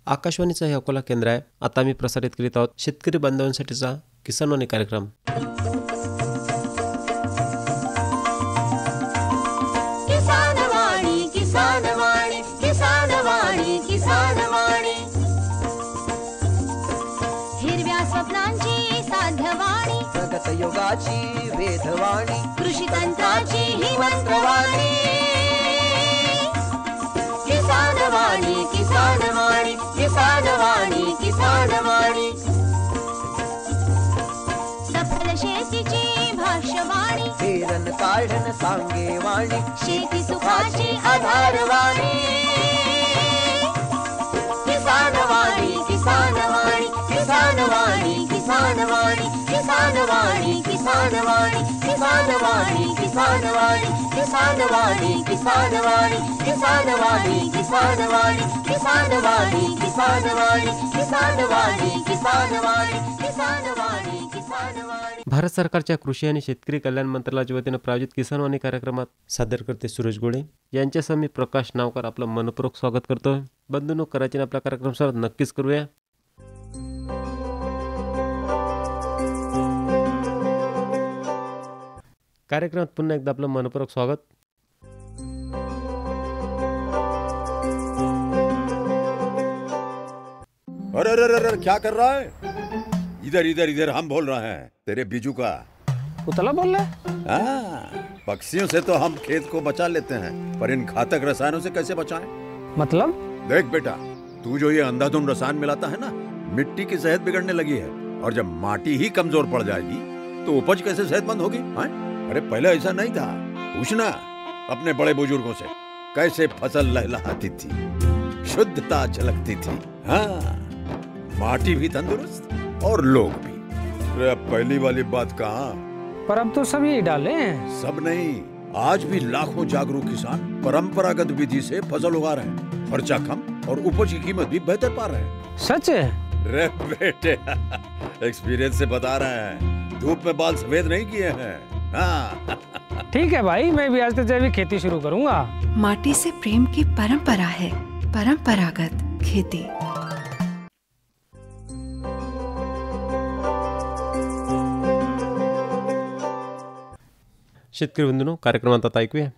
आकाशवाणीचं हे अकोला केंद्र आहे. आता मी प्रसारित करीत आहोत शेतकरी बांधवांसाठीचा किसानवाणी कार्यक्रम. किसानवाणी किसानवाणी किसानवाणी किसानवाणी हिरव्या स्वप्नांची साध्यवाणी प्रगत योगाची वेधवाणी कृषी तंत्राची ही मंत्रवाणी किसानवाणी किसानवाणी किसानवाणी किसानवाणी सफल शेतीची भाष्यवाणी पेरन काढन सांगे वाणी शेती सुखाची आधारवाणी किसानवाणी किसानवाणी किसानवाणी किसानवाणी किसानवाणी किसानवाणी किसानवाणी किसानवाणी किसानवाणी किसानवाणी किसानवाणी किसानवाणी किसानवाणी किसानवाणी किसानवाणी किसानवाणी किसानवाणी किसानवाणी. भारत सरकारच्या कृषी आणि शेतकरी कल्याण मंत्रालयाच्या वतीनं प्रायोजित किसानवाणी कार्यक्रमात सादर करते सुरेश गोळे यांच्यासह मी प्रकाश नावकर आपलं मनपूर्वक स्वागत करतो. बंधूंनो, करायचे आपला कार्यक्रम सुरुवात नक्कीच करूया. कार्यक्रमात पुन्हा एकदा आपलं मनपूर्वक स्वागत. अरे अरे अरे क्या कर रहा है? इधर इधर इधर हम बोल रहे हैं तेरे बीजू का. उतला बोल रहा है? पक्षियों से तो हम खेत को बचा लेते हैं, पर इन घातक रसायनों से कैसे बचाएं? मतलब? देख बेटा, तू जो ये अंधाधुंध रसायन मिलाता है ना, मिट्टी की सेहत बिगड़ने लगी है. और जब माटी ही कमजोर पड़ जाएगी तो उपज कैसे सेहतमंद होगी? अरे पहले ऐसा नहीं था. पूछना अपने बड़े बुजुर्गों से, कैसे फसल लहलहाती थी, शुद्धता झलकती थी. हाँ, माटी भी तंदुरुस्त और लोग भी. अरे पहली वाली बात कहाँ? पर अब तो सब यही डाले हैं. सब नहीं, आज भी लाखों जागरूक किसान परंपरागत विधि से फसल उगा रहे हैं. खर्चा कम और उपज की कीमत भी बेहतर पा रहे हैं. सच है? रे बेटे, एक्सपीरियंस से बता रहे हैं. धूप में बाल सफेद नहीं किए हैं. हाँ. ठीक है भाई, मैं भी आज से जैविक खेती शुरू करूंगा. माटी से प्रेम की परंपरा है परंपरागत खेती. शेतकरी बंधूंनो, कार्यक्रमात आता ऐकूया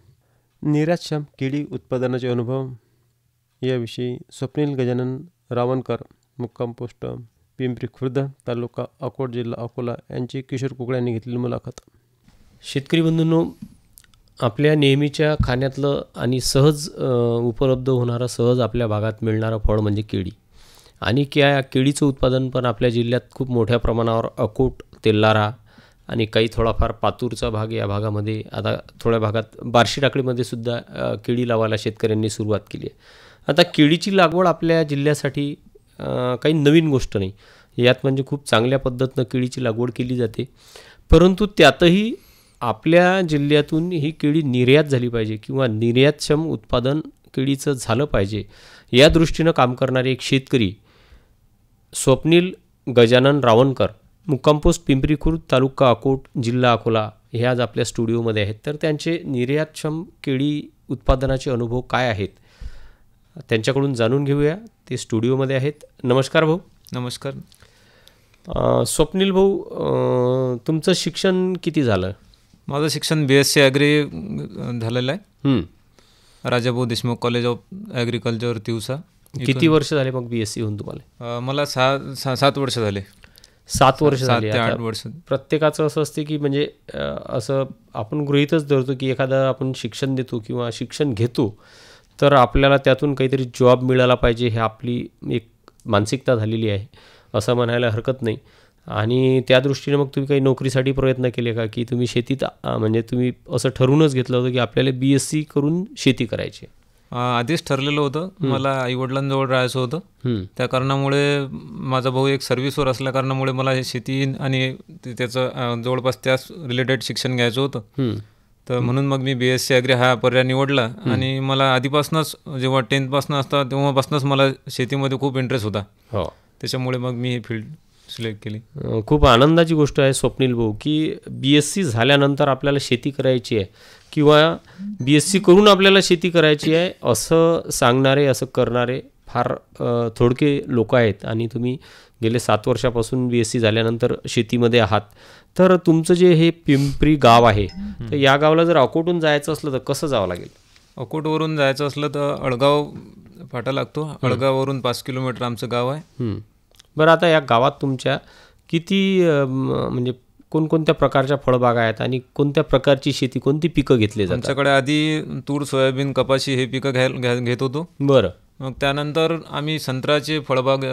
निर्यातक्षम केळी उत्पादनाचे अनुभव याविषयी स्वप्नील गजानन रावणकर, मुक्काम पोस्ट पिंपरी खुर्द, तालुका अकोट, जिल्हा अकोला यांची किशोर कुकडे यांनी घेतलेली मुलाखत. शेतकरी बंधूंनो, आपल्या नेहमीच्या खाण्यातलं आणि सहज उपलब्ध होणारं, सहज आपल्या भागात मिळणारं फळ म्हणजे केळी. आणि केळीचं उत्पादन पण आपल्या जिल्ह्यात खूप मोठ्या प्रमाणावर अकोट, तेल्लारा आणि काही थोडाफार पातूरचा भाग, या भागामध्ये आता थोड्या भागात बार्शी टाकळीमध्ये सुद्धा केळी लावायला शेतकऱ्यांनी सुरुवात केली आहे. आता केळीची लागवड आपल्या जिल्ह्यासाठी काही नवीन गोष्ट नाही. यात म्हणजे खूप चांगल्या पद्धतीनं केळीची लागवड केली जाते. परंतु त्यातही आपल्या जिल्ह्यातून ही केळी निर्यात झाली पाहिजे किंवा निर्यातक्षम उत्पादन केळीचं झालं पाहिजे, या दृष्टीनं काम करणारे एक शेतकरी स्वप्नील गजानन रावणकर, मुक्काम पोस्ट पिंपरी खुर्द, तालुका अकोट, जिल्हा अकोला हे आज आपल्या स्टुडिओमध्ये आहेत. तर त्यांचे निर्यातक्षम केळी उत्पादनाचे अनुभव काय आहेत त्यांच्याकडून जाणून घेऊया. ते स्टुडिओमध्ये आहेत. नमस्कार भाऊ. नमस्कार. स्वप्नील भाऊ, तुमचं शिक्षण किती झालं? माझं शिक्षण BSc ॲग्री झालेलं आहे. Rajabhau Deshmukh college of agriculture Tiwsa. किती वर्ष झाले मग BSc होऊन तुम्हाला? मला 7 वर्ष झाले. 7 वर्ष झाले. 7 ते 8 वर्ष. प्रत्येकाचं असं असते की म्हणजे असं आपण गृहीतच धरतो की एखादं आपण शिक्षण देतो किंवा शिक्षण घेतो तर आपल्याला त्यातून काहीतरी जॉब मिळाला पाहिजे, हे आपली एक मानसिकता झालेली आहे असं म्हणायला हरकत नाही. आणि त्या दृष्टीने मग तुम्ही काही नोकरीसाठी प्रयत्न केले का, की तुम्ही शेतीत म्हणजे तुम्ही असं ठरवूनच घेतलं होतं की आपल्याला BSc करून शेती करायची? आधीच ठरलेलं होतं. मला आईवडिलांजवळ राहायचं होतं. त्या कारणामुळे माझा भाऊ एक सर्व्हिसवर असल्या कारणामुळे मला हे शेती आणि त्याचं जवळपास त्याच रिलेटेड शिक्षण घ्यायचं होतं. तर म्हणून मग मी BSc ॲग्री हा पर्याय निवडला. आणि मला आधीपासूनच, जेव्हा 10th असता तेव्हापासूनच मला शेतीमध्ये खूप इंटरेस्ट होता. त्याच्यामुळे मग मी ही फील्ड सिलेक्ट केली. खूप आनंदाची गोष्ट आहे स्वप्नील भाऊ की BSc झाल्यानंतर आपल्याला शेती करायची आहे किंवा BSc करून आपल्याला शेती करायची आहे असं सांगणारे, असं करणारे फार थोडके लोक आहेत आणि तुम्ही गेले 7 वर्षापासून BSc झाल्यानंतर शेतीमध्ये आहात. तर तुमचं जे हे पिंपरी गाव आहे, तर या गावाला जर अकोटून जायचं असलं तर कसं जावं लागेल? अकोटवरून जायचं असलं तर अळगाव फाटा लागतो. अळगाववरून 5 किलोमीटर आमचं गाव आहे. बरं, आता या गावात तुमच्या किती म्हणजे कोणकोणत्या प्रकारच्या फळबागा आहेत आणि कोणत्या प्रकारची शेती, कोणती पिकं घेतली जातात? आमच्याकडे आधी तूर, सोयाबीन, कपाशी हे पिकं घेत होतो. बरं. मग त्यानंतर आम्ही संत्र्याचे फळबाग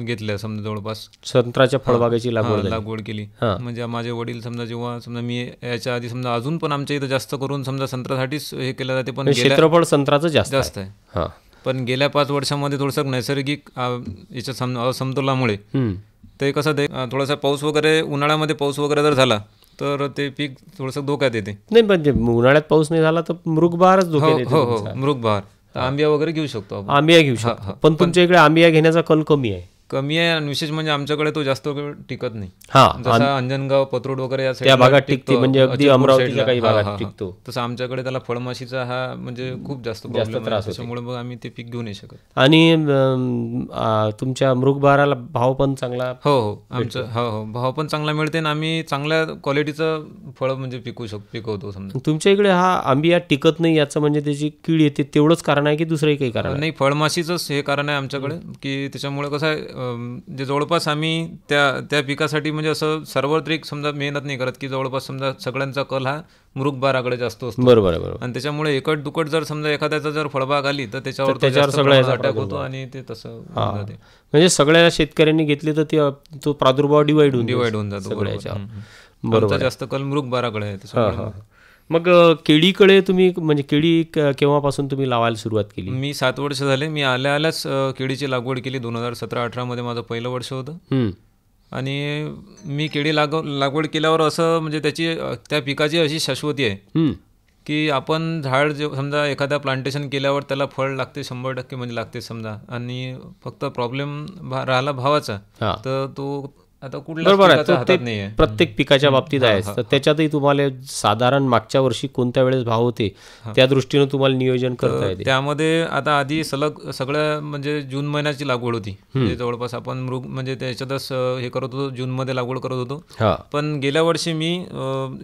घेतले. समजा जवळपास संत्र्याच्या फळबागेची लागवड केली. म्हणजे माझे वडील समजा जेव्हा समजा मी याच्या आधी समजा अजून पण आमच्या इथं जास्त करून समजा संत्र्यासाठीच हे केलं जाते, पण क्षेत्रफळ संत्र्याचं जास्त आहे. पण गेल्या 5 वर्षामध्ये थोडंसं नैसर्गिक याच्या असमतोलामुळे ते कसं ते थोडासा पाऊस वगैरे, उन्हाळ्यामध्ये पाऊस वगैरे जर झाला तर ते पीक थोडंसं धोक्यात येते. नाही, म्हणजे उन्हाळ्यात पाऊस नाही झाला तर मृगबहारच धोक्यात येते. हो, मृगबहार. आंबिया वगैरे घेऊ शकतो. आंबिया घेऊ शकतो, पण तुमच्या इकडे आंबिया घेण्याचा कल कमी आहे. आणि विशेष म्हणजे आमच्याकडे तो जास्त वेळ टिकत नाही. जसा अंजनगाव, पत्रोड वगैरे त्या भागात टिकते, म्हणजे अगदी अमरावतीच्या काही भागात टिकतो. तसं आमच्याकडे त्याला फळमाशीचा हा म्हणजे खूप जास्त त्रास आहे, त्याच्यामुळे मग आम्ही ते पीक घेऊ नाही शकत. आणि तुमच्या मृगबहाराला भाव पण चांगला? हो, आमचं भाव पण चांगला मिळते आणि आम्ही चांगल्या क्वालिटीचं फळ म्हणजे पिकवतो. समजा तुमच्या इकडे हा आंबिया टिकत नाही याचं म्हणजे त्याची कीड येते, तेवढंच कारण आहे की दुसरंही काही कारण नाही? फळमाशीचंच हे कारण आहे आमच्याकडे, की त्याच्यामुळे कसं आहे, जे जवळपास आम्ही त्या पिकासाठी म्हणजे असं सार्वत्रिक समजा मेहनत नाही करत, की जवळपास समजा सगळ्यांचा कल हा मृगबहाराकडे जास्त असतो. बरोबर. आणि त्याच्यामुळे एकट दुकट जर समजा एखाद्याचा जर फळबाग आली तर त्याच्यावर सगळ्याचा अटॅक होतो आणि ते तसं म्हणजे सगळ्या शेतकऱ्यांनी घेतली तर तो प्रादुर्भाव डिवाइड होऊन जातो सगळ्याच्यावर. बरोबर, जास्त कल मृगबहाराकडे आहे. मग केळीकडे तुम्ही म्हणजे केळी केव्हापासून तुम्ही लावायला सुरुवात केली? मी 7 वर्ष झाले. मी आल्याच केळीची लागवड केली. 2017-18 मध्ये माझं पहिलं वर्ष होतं. आणि मी केळी लागवड केल्यावर असं म्हणजे त्या पिकाची अशी शाश्वती आहे की आपण झाड समजा एखाद्या प्लांटेशन केल्यावर त्याला फळ लागते 100% म्हणजे लागते समजा. आणि फक्त प्रॉब्लेम राहिला भावाचा, तर तो आता बरोबर आहे, प्रत्येक पिकाच्या बाबतीत आहे. तर त्याच्यातही तुम्हाला साधारण मागच्या वर्षी कोणत्या वेळेस भाव होते त्या दृष्टीनं तुम्हाला नियोजन करता येते. त्यामध्ये आता आधी सगळ्या म्हणजे जून महिन्याची लागवड होती. जवळपास आपण म्हणजे त्याच्यातच हे करत होतो, जूनमध्ये लागवड करत होतो. पण गेल्या वर्षी मी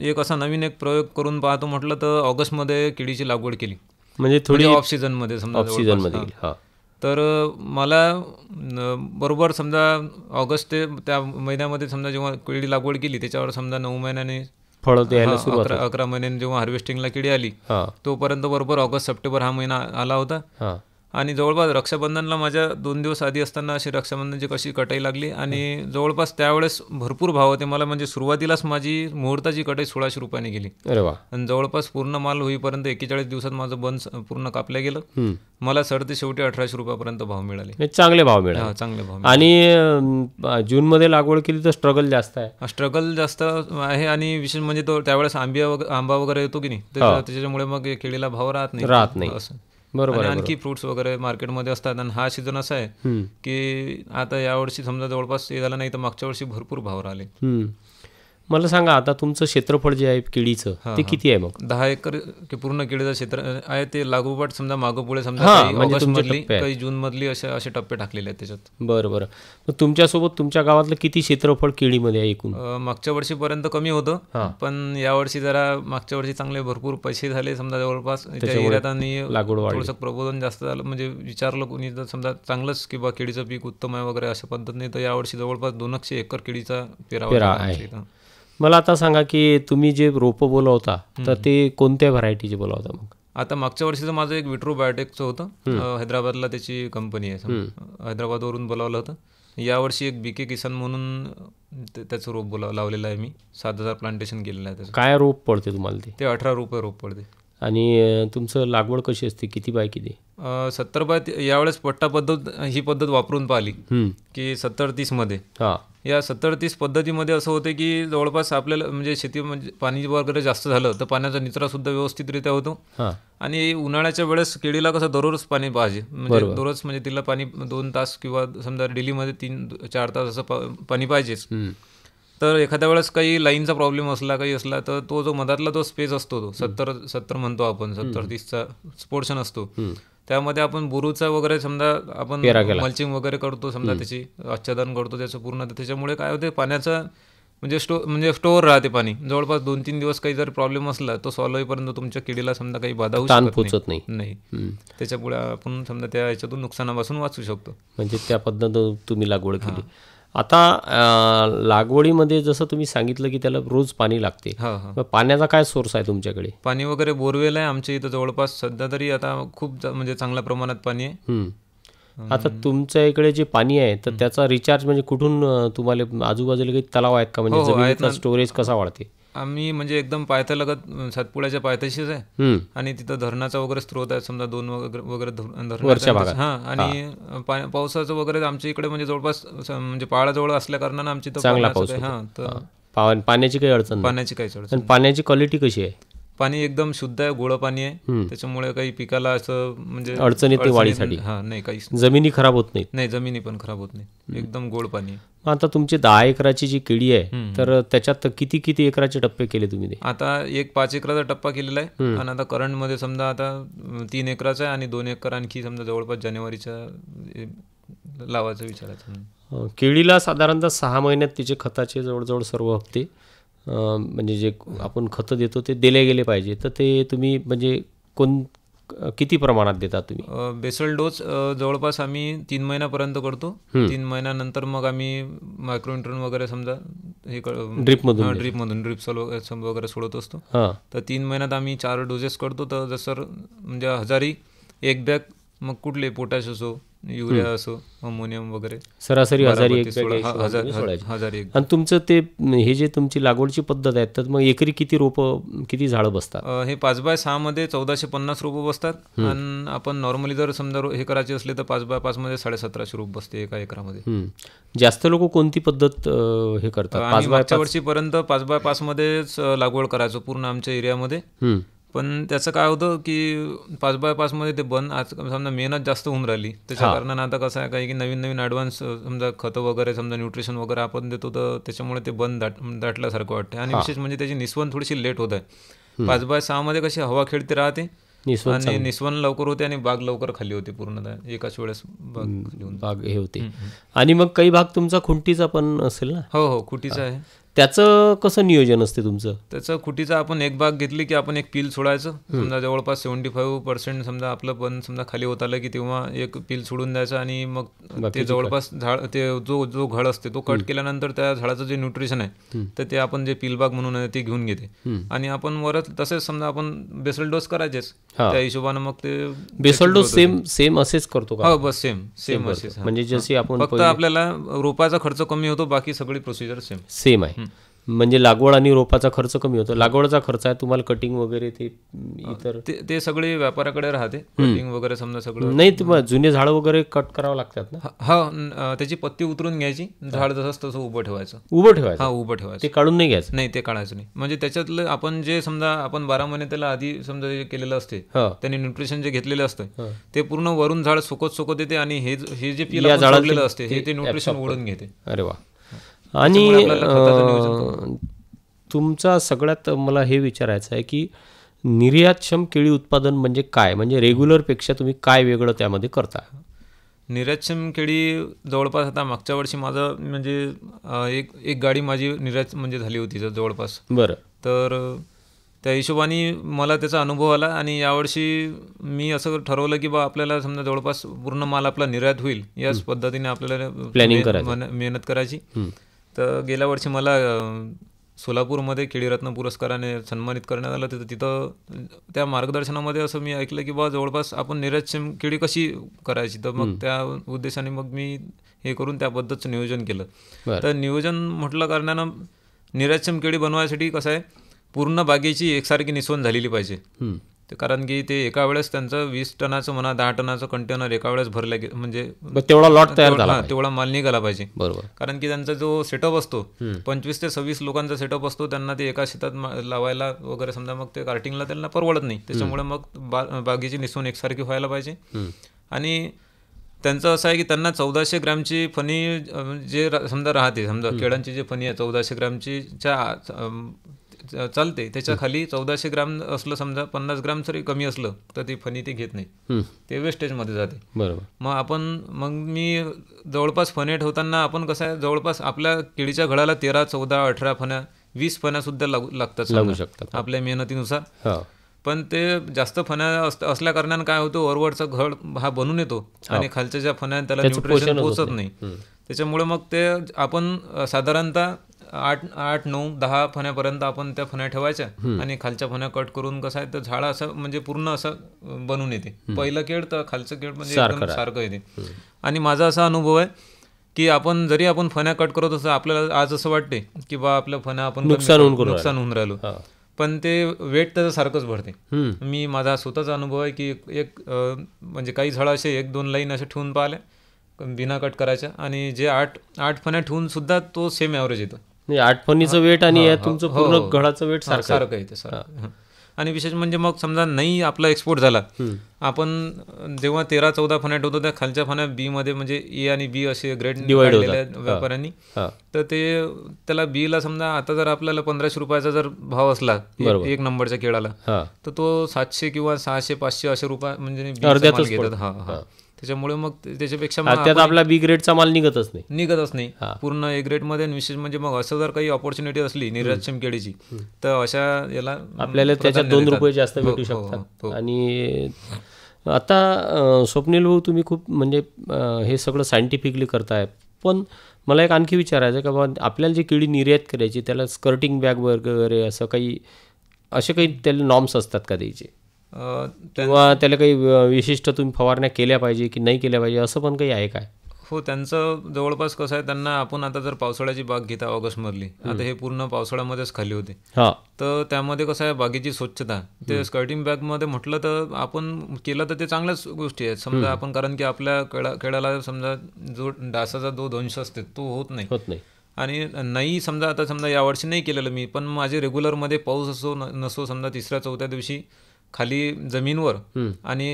एक असा नवीन एक प्रयोग करून पाहतो म्हटलं तर ऑगस्टमध्ये केळीची लागवड केली. म्हणजे थोडी ऑफ सीझन मध्ये समजा. तर मला बरोबर समजा ऑगस्ट ते त्या महिन्यामध्ये समजा जेव्हा केळी लागवड केली त्याच्यावर समजा 9 महिन्याने फळ द्यायला सुरुवात, 11 महिन्याने जेव्हा हार्वेस्टिंगला केळी आली तोपर्यंत बरोबर ऑगस्ट सप्टेंबर हा महिना आला होता. आणि जवळपास रक्षाबंधनला माझ्या 2 दिवस आधी असताना अशी रक्षाबंधनची कशी कटाई लागली आणि जवळपास त्यावेळेस भरपूर भाव होते. मला म्हणजे सुरुवातीलाच माझी मुहूर्ताची कटाई 1600 रुपयाने गेली. आणि जवळपास पूर्ण माल होईपर्यंत 41 दिवसात माझं बंच पूर्ण कापलं गेलं. मला सरते शेवटी 1800 रुपयापर्यंत भाव मिळाले. चांगले भाव मिळाले. चांगले भाव. आणि जूनमध्ये लागवड केली तर स्ट्रगल जास्त आहे. स्ट्रगल जास्त आहे आणि विशेष म्हणजे तो त्यावेळेस आंबा वगैरे येतो की नाही, त्याच्यामुळे मग केळीला भाव राहत नाही असं. बरोबर. आणखी फ्रुट्स वगैरे मार्केटमध्ये असतात. आणि हा सीझन असा आहे की आता यावर्षी समजा जवळपास हे झालं नाही तर मागच्या वर्षी भरपूर भाव राहिले. मला सांगा, आता तुमचं क्षेत्रफळ जे आहे केळीचं ते किती आहे? मग 10 एकर पूर्ण केळीचं क्षेत्र आहे. ते लागोपाठ समजा मागं पुढे समजा ऑगस्ट मधली काही जून मधली असे टप्पे टाकलेले आहेत त्याच्यात. बरं. मग तुमच्यासोबत तुमच्या गावातलं किती क्षेत्रफळ केळीमध्ये आहे एकूण? मागच्या वर्षीपर्यंत कमी होतं, पण यावर्षी जरा मागच्या वर्षी चांगले भरपूर पैसे झाले समजा जवळपास एरियात. आणि थोडंसं प्रबोधन जास्त झालं, म्हणजे विचारलं कोणी तर समजा चांगलंच की बा केळीचं पीक उत्तम आहे वगैरे अशा पद्धतीने. तर यावर्षी जवळपास 200 एकर केळीचा पेरावा आहे. मला आता सांगा की तुम्ही जे रोपं बोलवता तर ते कोणत्या व्हरायटीचे बोलवता? मग आता मागच्या वर्षीचं माझं एक विट्रो बायोटेकचं होतं, हैदराबादला त्याची कंपनी आहे, हैदराबादवरून बोलावलं होतं. यावर्षी एक BK किसान म्हणून त्याचं रोप लावलेलं आहे मी. 7000 प्लांटेशन केलेलं आहे त्याचं. काय रोप पडते तुम्हाला ते? ते 18 रुपये रोप पडते. आणि तुमचं लागवड कशी असते, किती बाय किती? 70 बाय. यावेळेस पट्टा पद्धत ही पद्धत वापरून पाहिली की 70-30 मध्ये. या 70-30 पद्धतीमध्ये असं होते की जवळपास आपल्याला म्हणजे शेती म्हणजे पाणी वगैरे जास्त झालं तर पाण्याचा निचरा सुद्धा व्यवस्थितरित्या होतो. आणि उन्हाळ्याच्या वेळेस केळीला कसं दररोज पाणी पाहिजे, म्हणजे दररोज म्हणजे तिला पाणी 2 तास किंवा समजा डेलीमध्ये 3-4 तास असं पाणी पाहिजेच. तर एखाद्या वेळेस काही लाईनचा प्रॉब्लेम असला काही असला तर तो जो मधातला तो स्पेस असतो तो 70 म्हणतो आपण, 70-30चा पोर्शन असतो, त्यामध्ये आपण बोरूचा वगैरे समजा आपण पेरा केला. मल्चिंग वगैरे करतो समजा, त्याची आच्छादन करतो त्याचं पूर्ण. त्याच्यामुळे काय होते, पाण्याचं म्हणजे स्टोअर राहते पाणी. जवळपास 2-3 दिवस काही जर प्रॉब्लेम असला तो सॉल्व्ह होईपर्यंत तुमच्या किडीला समजा काही बाधा होऊ ताण शकत पोचत नाही. नाही. त्याच्यामुळे आपण समजा त्या याच्यातून नुकसानापासून वाचू शकतो. म्हणजे त्या पद्धतीनं तुम्ही लागवड केली. आता लागवडीमध्ये जसं तुम्ही सांगितलं की त्याला रोज पाणी लागते, मग पाण्याचा काय सोर्स आहे तुमच्याकडे? पाणी वगैरे बोरवेल आहे आमच्या इथं जवळपास सध्या तरी आता खूप म्हणजे चांगल्या प्रमाणात पाणी आहे. आता तुमच्या इकडे जे पाणी आहे तर त्याचा रिचार्ज म्हणजे कुठून तुम्हाला आजूबाजूला काही तलाव आहेत का? म्हणजे जमिनीचा स्टोरेज कसा वाढते? आम्ही म्हणजे एकदम पायथ्यालगत सातपुड्याच्या पायथ्याशीच आहे आणि तिथं धरणाचा वगैरे स्रोत आहे समजा 2 वगैरे वरच्या भागात. आणि पावसाचं वगैरे आमच्या इकडे म्हणजे जवळपास म्हणजे पहाडाजवळ असल्या कारणानं आमची चांगला पाऊस पाण्याची काही अडचण पाण्याची काही अडचण. पाण्याची क्वालिटी कशी आहे? पाणी एकदम शुद्ध आहे, गोड पाणी आहे. त्याच्यामुळे काही पिकाला असं म्हणजे अडचण येते वाढीसाठी? नाही, काहीच. जमिनी खराब होत नाहीत? नाही, जमिनी पण खराब होत नाही, एकदम गोड पाणी आहे. आता तुमची 10 एकराची जी केळी आहे तर त्याच्यात किती एकराचे टप्पे केले तुम्ही? आता एक 5 एकराचा टप्पा केलेला आहे आणि आता करंट मध्ये समजा आता 3 एकराचा आहे आणि 2 एकर आणखी समजा जवळपास जानेवारीच्या लावायचा विचार आहे. केळीला साधारणतः 6 महिन्यात तिचे खताचे जवळजवळ सर्व हप्ते म्हणजे जे आपण खतं देतो ते दिले गेले पाहिजे. तर ते तुम्ही म्हणजे किती प्रमाणात देता तुम्ही? बेसल डोस जवळपास आम्ही 3 महिन्यापर्यंत करतो. 3 महिन्यानंतर मग आम्ही मायक्रोन्यूट्रन वगैरे समजा हे ड्रीपमधून ड्रिप्सल वगैरे सोडत असतो. तर 3 महिन्यात आम्ही 4 डोसेस करतो. तर जसं म्हणजे 1000 एक बॅग, मग कुठले पोटॅश असो, युरिया असो, अमोनियम वगैरे सरासरी 1000 एक सोडायची. आणि तुमचं ते हे जे तुमची लागवडची पद्धत आहे तर मग एकरी किती झाडं बसतात? हे 5x6 मध्ये 1450 रोपं बसतात. आणि आपण नॉर्मली जर समजा हे करायचे असले तर 5x5 मध्ये 1750 रोप बसते एका एकरामध्ये. जास्त लोक कोणती पद्धत हे करतात? मागच्या वर्षीपर्यंत 5x5 मध्येच लागवड करायचो पूर्ण आमच्या एरियामध्ये. पण त्याचं काय होतं की 5x5 मध्ये ते बंद, आज समजा मेहनत जास्त होऊन राहिली. त्याच्या कारणानं आता कसं आहे काही की नवीन ॲडव्हान्स समजा खतं वगैरे समजा न्यूट्रिशन वगैरे आपण देतो, तर त्याच्यामुळे ते बंद दाटल्यासारखं वाटते. आणि विशेष म्हणजे त्याची निस्वन थोडीशी लेट होत आहे. 5x6 मध्ये कशी हवा खेळती राहते आणि निस्वन लवकर होते आणि बाग लवकर खाली होते, पूर्ण एकाच वेळेस बाग हे होते. आणि मग काही भाग तुमचा खुंटीचा पण असेल ना? हो, खुटीचा आहे. त्याचं कसं नियोजन असते तुमचं? त्याचं खुटीचा आपण एक बाग घेतली की आपण एक पील सोडायचं. समजा जवळपास 75% समजा आपलं पण समजा खाली होत आलं की तेव्हा एक पील सोडून द्यायचं. आणि मग ते जवळपास झाड ते जो घड असते तो कट केल्यानंतर त्या झाडाचं जे न्यूट्रिशन आहे तर ते आपण जे पील बाग म्हणून आहे ते घेऊन घेते. आणि आपण वरच तसेच समजा आपण बेसल डोस करायचेच त्या हिशोबानं. मग ते बेसल डोस सेम असेच करतो का? हो, बस सेम असेच. म्हणजे जशी आपण फक्त आपल्याला रोपाचा खर्च कमी होतो, बाकी सगळी प्रोसिजर सेम आहे. म्हणजे लागवड आणि रोपाचा खर्च कमी होतो. लागवडचा खर्च आहे तुम्हाला कटिंग वगैरे ते इतर ते सगळे व्यापाऱ्याकडे राहते. कटिंग वगैरे समजा सगळं नाही. तुम्हाला जुने झाड वगैरे कट करावं लागतात ना? हा, त्याची पत्ती उतरून घ्यायची, झाड जसं तसं उभं ठेवायचं. उभं ठेवायचं? उभं ठेवायचं. ते काढून नाही घ्यायचं? नाही, ते काढायचं नाही. म्हणजे त्याच्यातलं आपण जे समजा आपण 12 महिने त्याला आधी समजा जे केलेलं असते त्यांनी न्यूट्रिशन जे घेतलेलं असतं ते पूर्ण वरून झाड सुकत येते आणि हे जे पील सोडलेलं असते हे ते न्यूट्रिशन ओढून घेते. अरे वा. आणि तुमचा सगळ्यात मला हे विचारायचं आहे की निर्यातक्षम केळी उत्पादन म्हणजे काय? म्हणजे रेग्युलरपेक्षा तुम्ही काय वेगळं त्यामध्ये करता? निर्यातक्षम केळी जवळपास आता मागच्या वर्षी माझं म्हणजे एक गाडी माझी निर्यात म्हणजे झाली होती जवळपास. बरं. तर त्या हिशोबाने मला त्याचा अनुभव आला आणि यावर्षी मी असं ठरवलं की बा आपल्याला समजा जवळपास पूर्ण माल आपला निर्यात होईल याच पद्धतीने आपल्याला मेहनत करायची. तर गेल्या वर्षी मला सोलापूरमध्ये केळीरत्न पुरस्काराने सन्मानित करण्यात आलं. तिथं त्या मार्गदर्शनामध्ये असं मी ऐकलं की बा जवळपास आपण निर्यातक्षम केळी कशी करायची. तर मग त्या उद्देशाने मग मी हे करून त्या पद्धतीचं नियोजन केलं. तर नियोजन म्हटलं कारणानं निर्यातक्षम केळी बनवायसाठी कसं आहे पूर्ण बागेची एकसारखी निस्वन झालेली पाहिजे. कारण की ते एका वेळेस त्यांचं 20 टनाचं म्हणा 10 टनाचं कंटेनर एका वेळेस भरलं म्हणजे तेवढा लॉट तयार झाला, तेवढा माल निघाला पाहिजे. बरोबर. कारण की त्यांचा जो सेटअप असतो 25 ते 26 लोकांचा सेटअप असतो, त्यांना ते एका शेतात लावायला वगैरे समजा मग ते कार्टिंगला त्यांना परवडत नाही. त्याच्यामुळे मग बागेची निस्वन एकसारखी व्हायला पाहिजे. आणि त्यांचं असं आहे की त्यांना 1400 ग्रॅमची फणी जे समजा राहते, समजा केळांची जी फणी आहे 1400 ग्रॅमची चालते. त्याच्या खाली 1400 ग्राम असलं समजा, 50 ग्राम जरी कमी असलं तर ती फणी ते घेत नाही, ते वेस्टेजमध्ये जाते. बरोबर. मग मी जवळपास फणे ठेवताना आपण कसं आहे, जवळपास आपल्या केळीच्या घडाला 13, 14, 18 फण्या, 20 फण्या सुद्धा लागू शकतात आपल्या मेहनतीनुसार. पण ते जास्त फण्या असल्या कारणाने काय होतं, वरवरचा घड हा बनून येतो आणि खालच्या ज्या फण्या त्याला न्यूट्रिशन पोचत नाही. त्याच्यामुळे मग ते आपण साधारणतः 8, 9, 10 फण्यापर्यंत आपण त्या फण्या ठेवायच्या आणि खालच्या फण्या कट करून कसं आहे तर झाड असं म्हणजे पूर्ण असं बनून येते. पहिलं केळ तर खालचं केळ म्हणजे एकदम सारखं येते. आणि माझा असा अनुभव आहे की आपण जरी आपण फण्या कट करत असतो, आपल्याला आज असं वाटते की बा आपल्या फण्या आपण नुकसान होऊन राहिलो, पण ते वेट त्याचं सारखंच भरते. माझा स्वतःचा अनुभव आहे की एक म्हणजे काही झाडं असे 1-2 लाईन असे ठेवून पाहिले बिना कट करायच्या, आणि जे 8 फण्या ठेवून सुद्धा तो सेम ॲव्हरेज येतो. 8 फणीचं वेट आणि तुमचं पूर्ण घडाचं वेट सारखं येते सारखं. आणि विशेष म्हणजे मग समजा नाही आपला एक्सपोर्ट झाला, आपण जेव्हा 13-14 फण्या ठेवतो त्या खालच्या फण्या बी मध्ये म्हणजे ए आणि बी असे ग्रेड काढलेले आहेत व्यापाऱ्यांनी, तर त्याला बी ला समजा आता जर आपल्याला 1500 रुपयाचा जर भाव असला एक नंबरच्या केळाला, तर तो 700 किंवा 600, 500 असे रुपये म्हणजे घेतात. त्याच्यामुळे मग त्याच्यापेक्षा त्यात आपला बी ग्रेडचा माल निघतच नाही पूर्ण ए ग्रेड मध्ये. विशेष म्हणजे मग असं जर काही ऑपॉर्च्युनिटी असली निर्यातक्षम केळीची, तर अशा याला आपल्याला त्याच्यात 2 रुपये जास्त भेटू शकतात. आणि आता स्वप्नील भाऊ, तुम्ही खूप म्हणजे हे सगळं सायंटिफिकली करताय, पण मला एक आणखी विचारायचं का बाबा, आपल्याला जी केळी निर्यात करायची त्याला स्कर्टिंग बॅग वगैरे असं काही त्याला नॉर्म्स असतात का द्यायचे, किंवा त्याला काही विशिष्ट तुम्ही फवारण्या केल्या पाहिजे की नाही केल्या पाहिजे, असं पण काही आहे काय? हो, त्यांचं जवळपास कसं आहे, त्यांना आपण आता जर पावसाळ्याची बाग घेता ऑगस्टमधली, आता हे पूर्ण पावसाळ्यामध्येच खाली होते, तर त्यामध्ये कसं आहे बागेची स्वच्छता ते स्कर्टिंग बॅगमध्ये म्हटलं तर आपण केलं तर ते चांगल्याच गोष्टी आहेत समजा आपण, कारण की आपल्या केळाला समजा जो डासाचा जो दंश असते तो होत नाही. आणि नाही समजा आता समजा यावर्षी नाही केलेलं मी, पण माझे रेग्युलरमध्ये पाऊस असो नसो समजा 3-4 दिवशी खाली जमीनवर आणि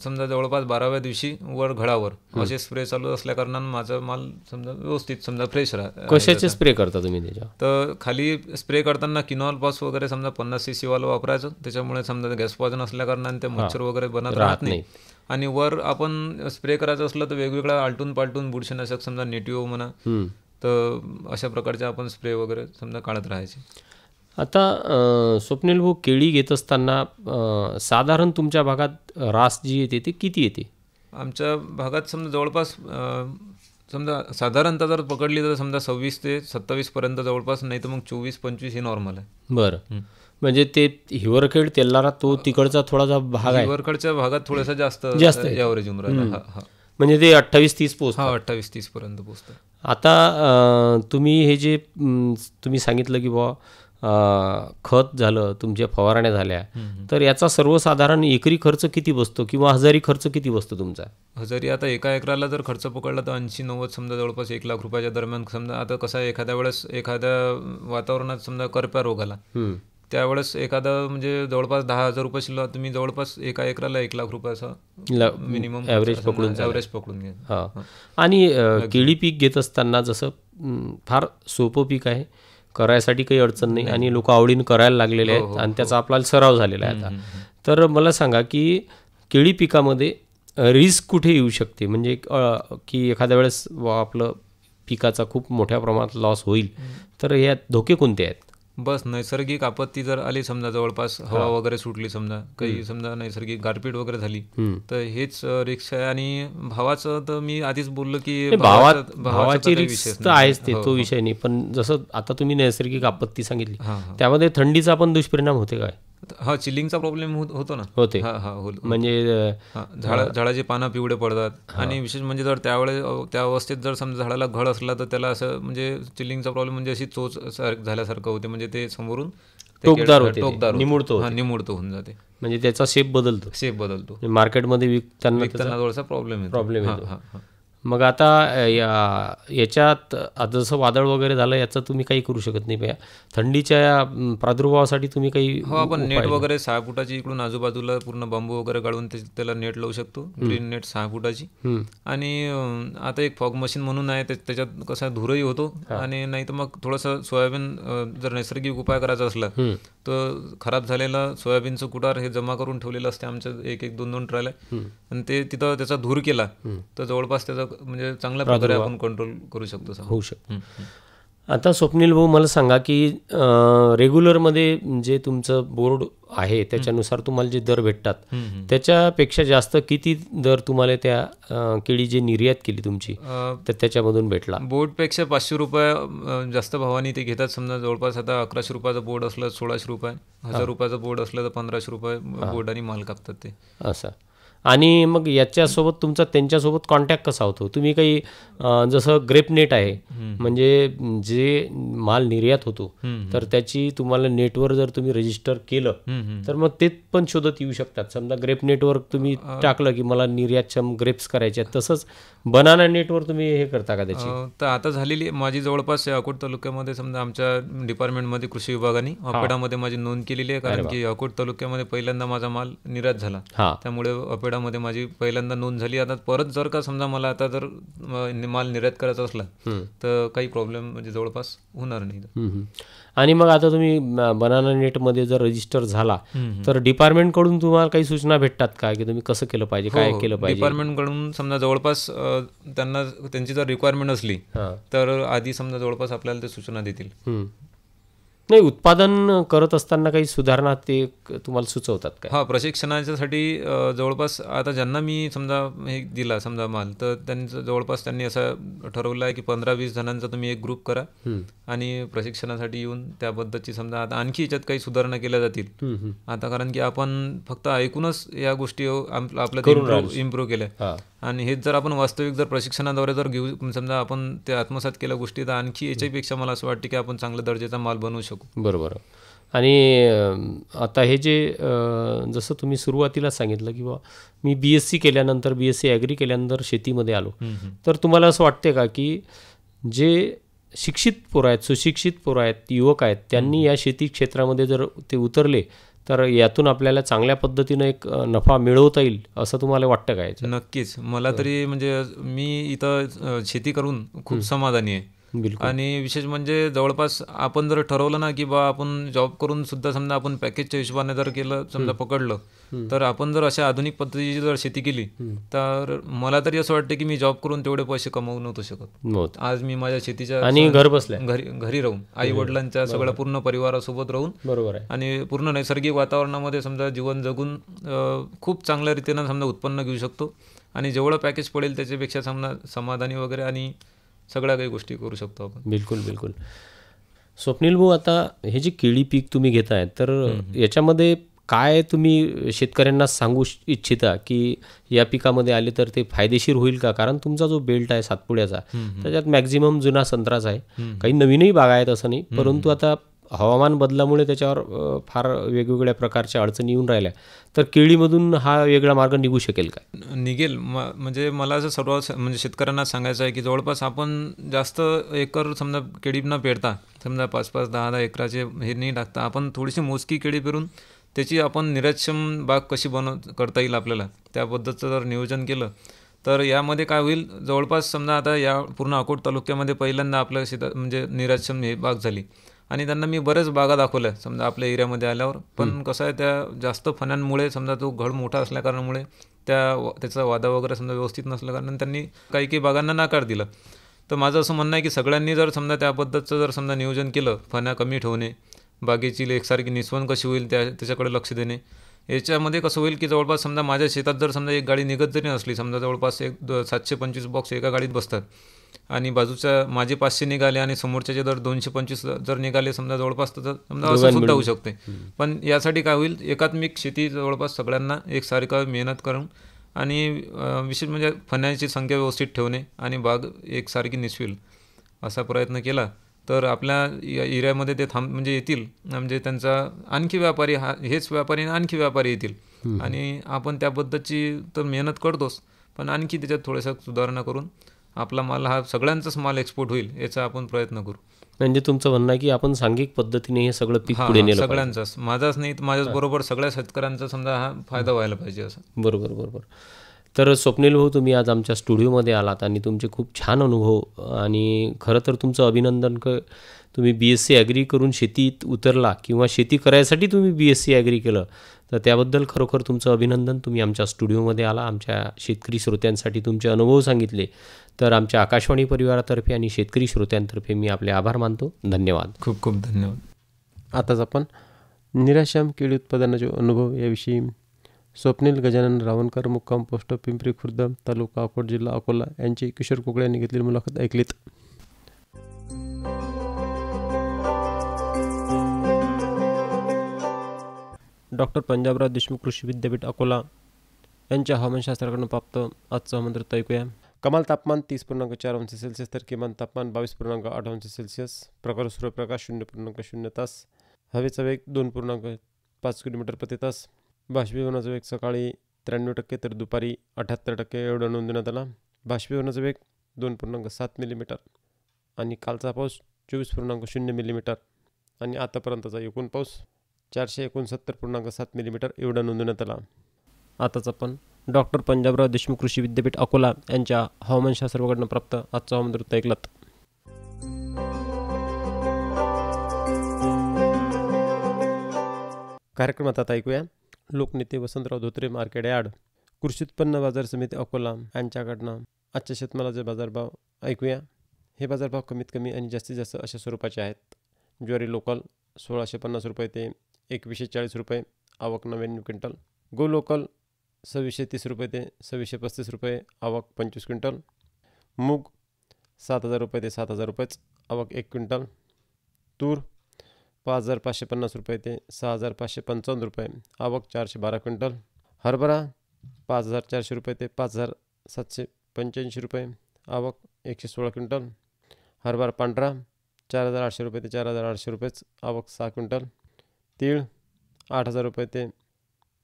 समजा जवळपास 12व्या दिवशी वर घडावर असे स्प्रे चालू असल्या कारणाने माझा माल समजा व्यवस्थित समजा फ्रेश राहतो. कशाचे स्प्रे करता तुम्ही त्याच्या? तर खाली स्प्रे करताना किनॉल पास वगैरे समजा 50 cc वाला वापरायचं, त्याच्यामुळे समजा गॅस पॉइझन असल्या कारणाने ते मच्छर वगैरे बनत राहत नाही. आणि वर आपण स्प्रे करायचं असलं तर वेगवेगळ्या आलटून पालटून बुरशीनाशक समजा नेटिव्ह म्हणा, तर अशा प्रकारचे आपण स्प्रे वगैरे समजा काढत राहायचे. आता स्वप्नील भाऊ, केळी घेत असताना साधारण तुमच्या भागात रास जी येते ते किती येते? आमच्या भागात समजा जवळपास समजा साधारणतः जर पकडली तर समजा 26 ते 27 पर्यंत जवळपास, नाही तर मग 24-25 हे नॉर्मल आहे. बरं, म्हणजे ते हिवरखेड तेलारा तो तिकडचा थोडासा भाग आहे, हिवरखेडच्या भागात थोडासा जास्त ॲव्हरेज होऊन राहिला. म्हणजे ते 28-30 पोहोचतं. 28-30 पर्यंत पोहोचतं. आता तुम्ही हे जे तुम्ही सांगितलं की बुवा खत झालं, तुमच्या फवारण्या झाल्या, तर याचा सर्वसाधारण एकरी खर्च किती बसतो किंवा हजारी खर्च किती बसतो तुमचा? हजारी आता एका एकराला जर खर्च पकडला तर 80-90 समजा जवळपास 1 लाख रुपयाच्या दरम्यान. समजा आता कसं आहे, एखाद्या वेळेस एखाद्या वातावरणात समजा करप्या रोग आला, त्यावेळेस एखादा म्हणजे जवळपास 10,000 रुपये शिल्लक, तुम्ही जवळपास एका एकराला 1 लाख रुपयाचा मिनिमम ॲव्हरेज पकडून घ्या. आणि केळी पीक घेत असताना जसं फार सोपं पीक आहे, करायसाठी काही अडचण नाही आणि लोक आवडीनं करायला लागलेले आहेत आणि त्याचा आपल्याला सराव झालेला आहे आता. तर मला सांगा की केळी पिकामध्ये रिस्क कुठे येऊ शकते, म्हणजे की एखाद्या वेळेस आपलं पिकाचा खूप मोठ्या प्रमाणात लॉस होईल, तर यात धोके कोणते आहेत? बस नैसर्गिक आपत्ती जर आली समजा, जवळपास हवा वगैरे सुटली समजा, काही समजा नैसर्गिक गारपीट वगैरे झाली, तर हेच रिस्क आहे. आणि भावाचं तर मी आधीच बोललो की भावाची रिस्क तर आहेच, ते तो विषय नाही, पण जसं आता तुम्ही नैसर्गिक आपत्ती सांगितली, त्यामध्ये थंडीचा पण दुष्परिणाम होते काय? हा, चिलिंगचा प्रॉब्लेम होतो ना. होते, म्हणजे झाडाची पानं पिवळे पडतात. आणि विशेष म्हणजे जर त्यावेळेस त्या अवस्थेत जर समजा झाडाला घड असला तर त्याला असं म्हणजे चिलिंगचा प्रॉब्लेम म्हणजे अशी चोच झाल्यासारखं होते, म्हणजे ते समोरून टोकदार निमुळतो होऊन जाते, म्हणजे त्याचा शेप बदलतो. मार्केटमध्ये मार्केटमध्ये विकताना थोडासा प्रॉब्लेम येतो. मग आता याच्यात जसं वादळ वगैरे झालं याचं तुम्ही काही करू शकत नाही. थंडीच्या प्रादुर्भावासाठी तुम्ही काही हो, आपण नेट वगैरे 6 फुटाची इकडून आजूबाजूला पूर्ण बांबू वगैरे गाळून त्याला नेट लावू शकतो. Green net 6 फुटाची. आणि आता एक फॉग मशीन म्हणून आहे, त्याच्यात कसा धुरही होतो. आणि नाही तर मग थोडंसं सोयाबीन जर नैसर्गिक उपाय करायचा असला तर खराब झालेलं सोयाबीनचं कुटार हे जमा करून ठेवलेलं असते आमच्या 1-2 ट्रायला. आणि ते तिथं त्याचा धूर केला तर जवळपास त्याचा म्हणजे चांगल्या प्रकारे आपण कंट्रोल करू शकतो. होऊ शकतो. आता स्वप्नील भाऊ मला सांगा की रेग्युलरमध्ये जे तुमचं बोर्ड आहे त्याच्यानुसार तुम्हाला जे दर भेटतात त्याच्यापेक्षा जास्त किती दर तुम्हाला त्या केळी जे निर्यात केली तुमची तर त्याच्यामधून भेटला? बोर्डपेक्षा 500 रुपये जास्त भावाने ते घेतात. समजा जवळपास आता 1100 रुपयाचा बोर्ड असलं 1600 रुपये, 1000 रुपयाचा बोर्ड असलं तर 1500 रुपये बोर्ड आणि माल कापतात ते असं. आणि मग याच्यासोबत तुमचा त्यांच्यासोबत कॉन्टॅक्ट कसा होतो? तुम्ही काही जसं ग्रेपनेट आहे म्हणजे जे माल निर्यात होतो तर त्याची तुम्हाला नेटवर जर तुम्ही रजिस्टर केलं तर मग ते पण शोधत येऊ शकतात. समजा ग्रेपनेटवर तुम्ही टाकलं की मला निर्यातक्षम ग्रेप्स करायचे आहेत, तसंच बनाना नेटवर तुम्ही हे करता का त्याची? तर आता झालेली माझी जवळपास अकोट तालुक्यामध्ये समजा आमच्या डिपार्टमेंटमध्ये कृषी विभागाने अपेडामध्ये माझी नोंद केलेली आहे. कारण की अकोट तालुक्यामध्ये पहिल्यांदा माझा माल निर्यात झाला, त्यामुळे अपेडामध्ये माझी पहिल्यांदा नोंद झाली. आता परत जर का समजा मला आता जर माल निर्यात करायचा असला तर काही प्रॉब्लेम म्हणजे जवळपास होणार नाही. आणि मग आता तुम्ही बनाना नेटमध्ये जर रजिस्टर झाला तर डिपार्टमेंटकडून तुम्हाला काही सूचना भेटतात का की तुम्ही कसं केलं पाहिजे, काय केलं पाहिजे? डिपार्टमेंटकडून समजा जवळपास त्यांना त्यांची जर रिक्वायरमेंट असली तर आधी समजा जवळपास आपल्याला ते सूचना देतील. नाही, उत्पादन करत असताना काही सुधारणा ते तुम्हाला सुचवतात का? हा, प्रशिक्षणाच्यासाठी जवळपास आता ज्यांना मी समजा हे दिला समजा माल तर त्यांचं जवळपास त्यांनी असं ठरवलं आहे की 15-20 जणांचा तुम्ही एक ग्रुप करा आणि प्रशिक्षणासाठी येऊन त्याबद्दलची समजा आता आणखी याच्यात काही सुधारणा केल्या जातील. आता कारण की आपण फक्त ऐकूनच या गोष्टी आपल्या इम्प्रूव्ह केल्या आणि हेच जर आपण वास्तविक जर प्रशिक्षणाद्वारे जर घेऊ समजा आपण ते आत्मसात केल्या गोष्टी तर आणखी याच्यापेक्षा मला असं वाटतं की आपण चांगल्या दर्जाचा माल बनवू शकू. बरोबर. आणि आता हे जे जसं तुम्ही सुरुवातीला सांगितलं की मी BSc केल्यानंतर BSc ॲग्री केल्यानंतर शेतीमध्ये आलो, तर तुम्हाला असं वाटते का की जे शिक्षित पोरं आहेत, सुशिक्षित पोरं आहेत, युवक आहेत, त्यांनी या शेती क्षेत्रामध्ये जर ते उतरले तर यातून आपल्याला चांगल्या पद्धतीनं एक नफा मिळवता येईल असं तुम्हाला वाटतं काय? नक्कीच. मला तरी म्हणजे मी इथं शेती करून खूप समाधानी आहे. आणि विशेष म्हणजे जवळपास आपण जर ठरवलं ना की बा आपण जॉब करून सुद्धा समजा आपण पॅकेजच्या हिशोबाने जर केलं समजा पकडलं तर आपण जर अशा आधुनिक पद्धतीची जर शेती केली तर मला तरी असं वाटतं की मी जॉब करून तेवढे पैसे कमवू नव्हतो शकत. आज मी माझ्या शेतीच्या आणि घर बसल्या घरी राहून आई वडिलांच्या सगळ्या पूर्ण परिवारासोबत राहून बरोबर आहे आणि पूर्ण नैसर्गिक वातावरणामध्ये समजा जीवन जगून खूप चांगल्या रीतीनं समजा उत्पन्न घेऊ शकतो आणि जेवढं पॅकेज पडेल त्याच्यापेक्षा समजा समाधानी वगैरे आणि सगळ्या काही गोष्टी करू शकतो आपण. बिलकुल बिलकुल. स्वप्नील भाऊ, आता हे जे केळी पीक तुम्ही घेताय तर याच्यामध्ये काय तुम्ही शेतकऱ्यांना सांगू इच्छिता की या पिकामध्ये आले तर ते फायदेशीर होईल का? कारण तुमचा जो बेल्ट आहे सातपुड्याचा त्याच्यात मॅक्झिमम जुना संत्राच आहे, काही नवीनही बागा आहेत असं नाही, परंतु आता हवामान बदलामुळे त्याच्यावर फार वेगवेगळ्या प्रकारच्या अडचणी येऊन राहिल्या, तर केळीमधून हा वेगळा मार्ग निघू शकेल का? निघेल. म्हणजे मला असं सर्व म्हणजे शेतकऱ्यांना सांगायचं आहे की जवळपास आपण जास्त एकर समजा केळी न पेरता समजा 5-5, 10-10 एकराचे हे नाही टाकता आपण थोडीशी मोजकी केळी पेरून त्याची आपण निर्यातक्षम बाग कशी करता येईल आपल्याला त्याबद्दलचं जर नियोजन केलं तर यामध्ये काय होईल, जवळपास समजा आता या पूर्ण अकोट तालुक्यामध्ये पहिल्यांदा आपल्या शेतात म्हणजे निर्यातक्षम हे बाग झाली आणि त्यांना मी बरेच बागा दाखवल्या समजा आपल्या एरियामध्ये आल्यावर. पण कसं आहे त्या जास्त फण्यांमुळे समजा तो घड मोठा असल्या कारणामुळे त्याचा वादा वगैरे समजा व्यवस्थित नसल्या कारणाने त्यांनी काही बागांना नाकार दिला. तर माझं असं म्हणणं आहे की सगळ्यांनी जर समजा त्याबद्दलचं जर समजा नियोजन केलं, फण्या कमी ठेवणे, बागेची एकसारखी निस्वन कशी होईल त्याच्याकडे लक्ष देणे, याच्यामध्ये कसं होईल की जवळपास समजा माझ्या शेतात जर समजा एक गाडी निघत जरी नसली समजा जवळपास 725 बॉक्स एका गाडीत बसतात आणि बाजूच्या माझे 500 निघाले आणि समोरच्याचे जर 225 जर निघाले समजा जवळपास तर समजा असं सुद्धा होऊ शकते. पण यासाठी काय होईल, एकात्मिक शेती जवळपास सगळ्यांना एकसारखा मेहनत करून आणि विशेष म्हणजे फण्यांची संख्या व्यवस्थित ठेवणे आणि बाग एकसारखी निसवेल असा प्रयत्न केला तर आपल्या एरियामध्ये ते म्हणजे येतील, म्हणजे त्यांचा आणखी व्यापारी हेच व्यापारी आणखी व्यापारी येतील आणि आपण त्याबद्दलची तर मेहनत करतोच पण आणखी त्याच्यात थोडंसं सुधारणा करून आपला माल हा सगळ्यांचाच माल एक्सपोर्ट होईल याचा आपण प्रयत्न करू. म्हणजे तुमचं म्हणणं आहे की आपण सांघिक पद्धतीने हे सगळं पीक पुढे नेलं पाहिजे. सगळ्यांचाच, माझाच नाही तर माझ्याच बरोबर सगळ्या शेतकऱ्यांचा समजा हा फायदा व्हायला पाहिजे असं. बरोबर. तर स्वप्नील भाऊ, तुम्ही आज आमच्या स्टुडिओमध्ये आलात आणि तुमचे खूप छान अनुभव, आणि खरं तर तुमचं अभिनंदन. तुम्ही BSc ॲग्री करून शेतीत उतरला किंवा शेती करायसाठी तुम्ही BSc ॲग्री केलं, तर त्याबद्दल खरोखर तुमचं अभिनंदन. तुम्ही आमच्या स्टुडिओमध्ये आला, आमच्या शेतकरी श्रोत्यांसाठी तुमचे अनुभव सांगितले. तर आमच्या आकाशवाणी परिवारातर्फे आणि शेतकरी श्रोत्यांतर्फे मी आपले आभार मानतो. धन्यवाद. खूप खूप धन्यवाद. आताच आपण निराश्याम केळी उत्पादनाचे अनुभव याविषयी स्वप्नील गजानन रावणकर, मुक्काम पोस्ट पिंपरी खुर्द, तालुका अकोट, जिल्हा अकोला यांची किशोर कुकडे यांनी घेतलेली मुलाखत ऐकलीत. डॉक्टर पंजाबराव देशमुख कृषी विद्यापीठ अकोला यांच्या हवामानशास्त्राकडून प्राप्त आजचं हवामान ऐकूया. कमाल तापमान 30.4 अंश सेल्सिअस तर किमान तापमान 22.8 अंश सेल्सिअस. प्रकाश सूर्यप्रकाश 0.0 तास. हवेचा वेग 2.5 किलोमीटर प्रति तास. बाष्पीभवनाचा वेग सकाळी 93% तर दुपारी 78% एवढा नोंदवण्यात आला. बाष्पीभवनाचा वेग 2.7 मिलीमीटर आणि कालचा पाऊस 24.0 मिलीमीटर आणि आतापर्यंतचा एकूण पाऊस 469.7 मिलीमीटर एवढा नोंदवण्यात आला. आताच आपण डॉक्टर पंजाबराव देशमुख कृषी विद्यापीठ अकोला यांच्या हवामानशास्त्राकडून प्राप्त आजचा हवामान वृत्त ऐकलात. कार्यक्रमात आता ऐकूया लोकनेते वसंतराव धोत्रे, मार्केट यार्ड, कृषी उत्पन्न बाजार समिती अकोला यांच्याकडनं आजच्या शेतमालाचे बाजारभाव ऐकूया. हे बाजारभाव कमीत कमी आणि जास्तीत जास्त अशा स्वरूपाचे आहेत. ज्वारी लोकल 1650 रुपये ते 2140 रुपये, आवक 99 क्विंटल. गहू लोकल 2630 रुपये ते 2635 रुपये, आवक 25 क्विंटल. मूग 7000 रुपये ते 7000 रुपयेच, आवक 1 क्विंटल. तूर 5550 रुपये ते 6555 रुपये, आवक 412 क्विंटल. हरभरा 5400 रुपये ते 5785 रुपये, आवक 116 क्विंटल. हरभरा पांढरा 4800 रुपये ते 4800 रुपयेच, आवक 6 क्विंटल. तीळ 8000 रुपये ते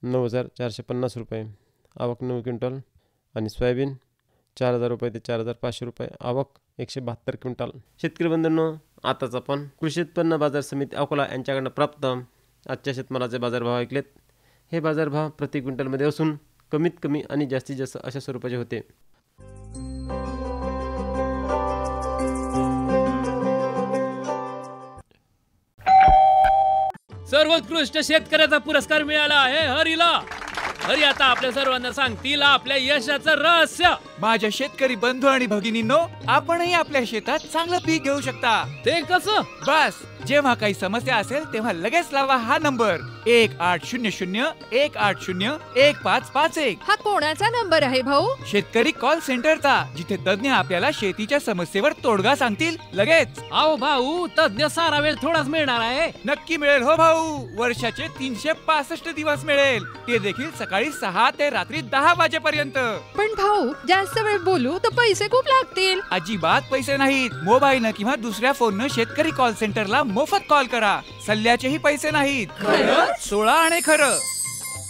9450 रुपये, आवक 9 क्विंटल. आणि सोयाबीन 4000 रुपये ते 4500 रुपये, आवक 172 क्विंटल. शेतकरी बंधूंनो, आताच आपण कृषी उत्पन्न बाजार समिती अकोला यांच्याकडनं प्राप्त आजच्या शेतमालाचे बाजारभाव ऐकलेत. हे बाजारभाव प्रति क्विंटलमध्ये असून कमीत कमी आणि जास्तीत जास्त अशा स्वरूपाचे होते. सर्वोत्कृष्ट शेतकऱ्याचा पुरस्कार मिळाला आहे हरीला. हरी आता आपल्या सर्वांना सांगतील आपल्या यशाचं रहस्य. माझ्या शेतकरी बंधू आणि भगिनींनो, आपणही आपल्या शेतात चांगलं पीक घेऊ शकता. ते कसं? बस जेव्हा काही समस्या असेल तेव्हा लगेच लावा हा नंबर 1800-180-1551. हा कोणाचा नंबर आहे भाऊ? शेतकरी कॉल सेंटरचा, जिथे तज्ञ आपल्याला शेतीच्या समस्येवर तोडगा सांगतील लगेच. अहो भाऊ, तज्ञ सारा वेळ थोडाच मिळणार आहे. नक्की मिळेल हो भाऊ. वर्षाचे 365 दिवस मिळेल, ते देखील सकाळी 6 ते रात्री 10 वाजेपर्यंत. पण भाऊ, जास्त वेळ बोलू तर पैसे खूप लागतील. अजिबात पैसे नाहीत. मोबाईलनं किंवा दुसऱ्या फोननं शेतकरी कॉल सेंटरला मोफत कॉल करा. सल्ल्याचेही पैसे नाहीत. खरं 16 आणि खरं.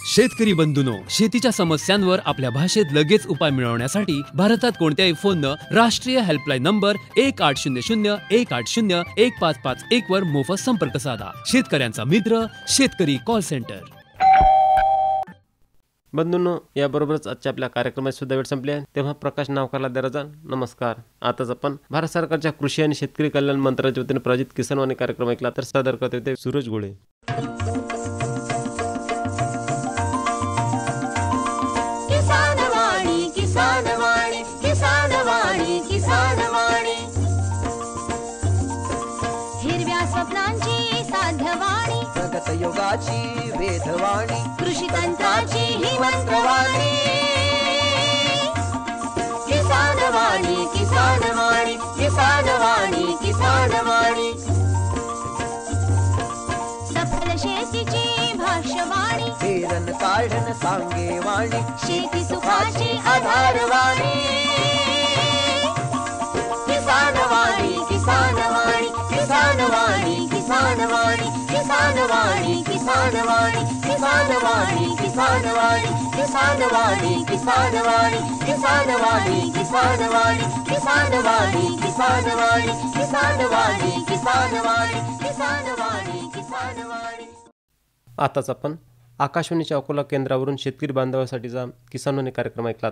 शेतकरी बंधूंनो, शेतीच्या समस्यांवर आपल्या भाषेत लगेच उपाय मिळवण्यासाठी भारतात कोणत्याही फोननं राष्ट्रीय हेल्पलाईन नंबर 1800-180-1551 वर मोफत संपर्क साधा. शेतकऱ्यांचा मित्र शेतकरी कॉल सेंटर. बंधूंनो, याबरोबरच आजच्या आपल्या कार्यक्रमाची सुद्धा वेळ संपली आहे. तेव्हा प्रकाश नावकारला द्या रजा. नमस्कार. आताच आपण भारत सरकारच्या कृषी आणि शेतकरी कल्याण मंत्रालयाच्या वतीने प्रायोजित किसानवाणी कार्यक्रम ऐकला. तर सादर करते ते सूरज घोळे. किसानवाणी किसानवाणी किसानवाणी किसानवाणी, हिरव्या स्वप्नांची साध्यवाणी, प्रगत योगाची वेधवाणी, कृषी तंत्राची ही मंत्रवाणी. किसानवाणी किसानवाणी किसानवाणी किसानवाणी, सफल शेतीची भाष्यवाणी, पेरन काढन सांगे वाणी, शेती सुखाची आधारवाणी. किसानवाणी किसानवाणी किसानवाणी किसानवाणी किसानवाणी किसानवाणी किसानवाणी किसानवाणी किसानवाणी किसानवाणी किसानवाणी किसानवाणी. किसानवाणी किसानवाणी किसानवाणी किसानवाणी किसानवाणी किसानवाणी. आताच आपण आकाशवाणीच्या अकोला केंद्रावरून शेतकरी बांधवांसाठीचा किसानवाणी कार्यक्रम ऐकलात.